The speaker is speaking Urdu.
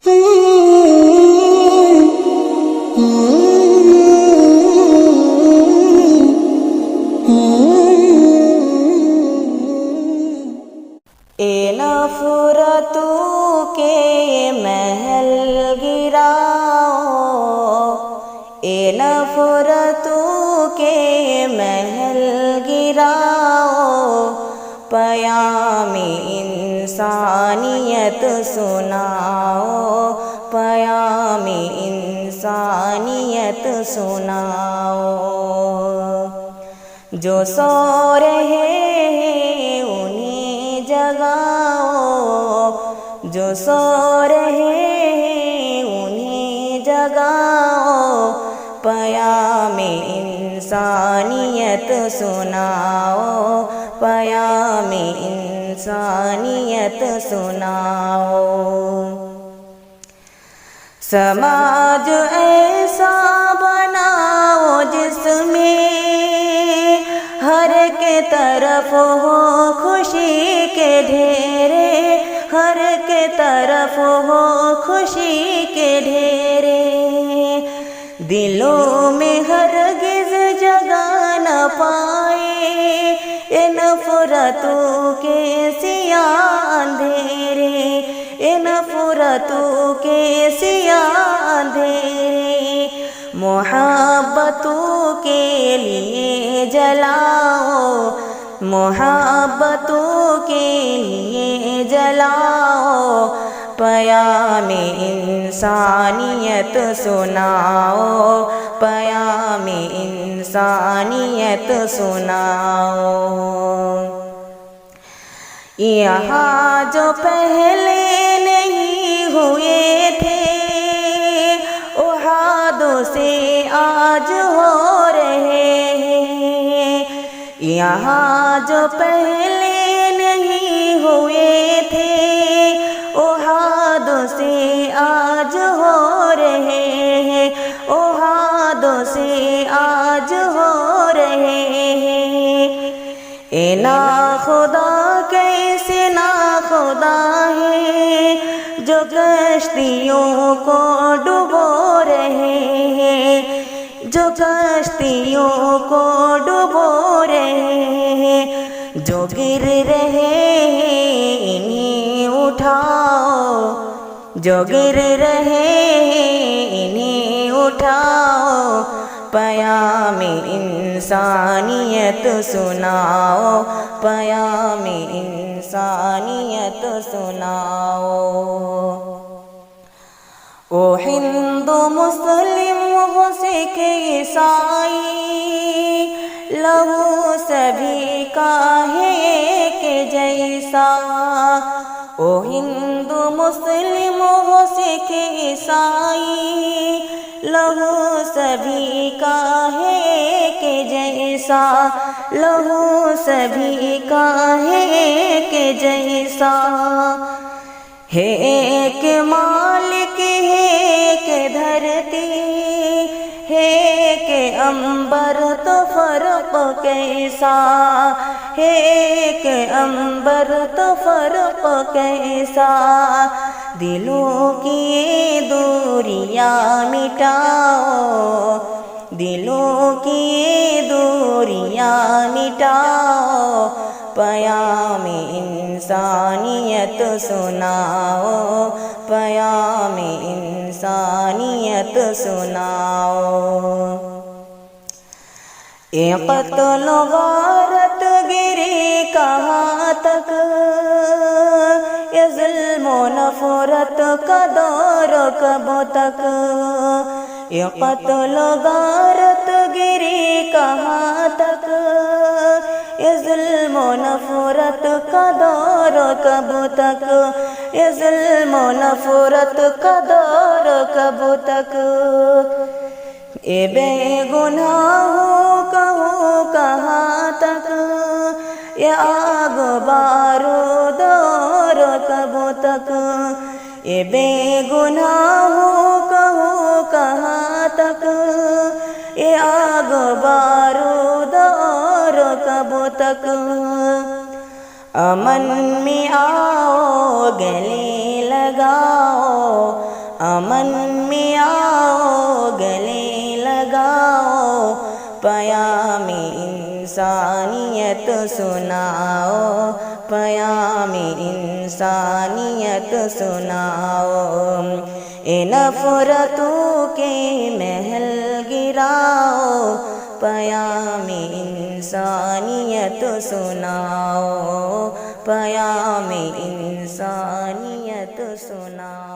اے نفرتوں کے محل گراؤ، اے نفرتوں کے محل گراؤ، پیام انسانیت سناؤ، پیام انسانیت سناؤ۔ جو سو رہے ہیں انہیں جگاؤ، جو سو رہے ہیں انہیں جگاؤ، پیام انسانیت سناؤ، پیام انسانیت سناؤ۔ سماج ایسا بناؤ جس میں ہر کے طرف ہو خوشی کے ڈھیرے، ہر کے طرف ہو خوشی کے ڈھیرے، دلوں میں ہرگز جگہ نہ پائے اے نفرتوں کے سیاہ اندھیرے، اے نفرتوں کے سیاہ اندھیرے، محبتوں کے لیے جلاؤ، محبتوں کے لیے جلاؤ، پیام انسانیت سناؤ، پیام انسانیت سناؤ۔ یہاں جو پہلے نہیں ہوئے تھے احد سے آج ہو رہے ہیں، یہاں جو پہلے نہیں ہوئے تھے احد سے آج ہو رہے ہیں، احد سے آج ہو رہے ہیں۔ اے ناخدا کیسے ناخدا ہے جو کشتیوں کو ڈبو رہے ہیں، جو کشتیوں کو ڈبو رہے ہیں، جو گر رہے ہیں انہیں اٹھاؤ، جو گر رہے ہیں انہیں اٹھاؤ، پیام انسانیت سناؤ، پیام انسانیت سناؤ۔ او ہندو مسلم وہ سکھ عیسائی، لہو سبھی کا ہے ایک جیسا، او ہندو مسلم وہ سکھ عیسائی، لہو سبھی کا ہے ایک جیسا، لہو سبھی کا ہے ایک جیسا، ہے ایک مالک ہے ایک دھرتی، ہے ایک عنبر تو فرق کیسا، ہے ایک عنبر تو فرق کیسا، دلوں کی یہ دوریاں مٹاؤ، دلوں کی یہ دوریاں مٹاؤ، پیام انسانیت سناؤ، پیام انسانیت سناؤ۔ اے قتل و غارت گری کہاں تک، یہ ظلم و نفرت کا دور کب تک، یہ قتل و غارت گری کہاں تک، یہ ظلم و نفرت کا دور کب تک، یہ ظلم و نفرت کا دور کب تک، اے بے گناہوں کہوں کہاں تک، یہ آگ بارود اور کب تک، یہ بے گناہوں کہوں کہاں تک، یہ آگ بارود اور کب تک، امن میں آؤ گلے لگاؤ، امن میں آؤ گلے لگاؤ، پیام انسانیت سناؤ، پیام انسانیت سناؤ۔ اے نفرتوں کے محل گراؤ، پیام انسانیت سناؤ، پیام انسانیت سناؤ۔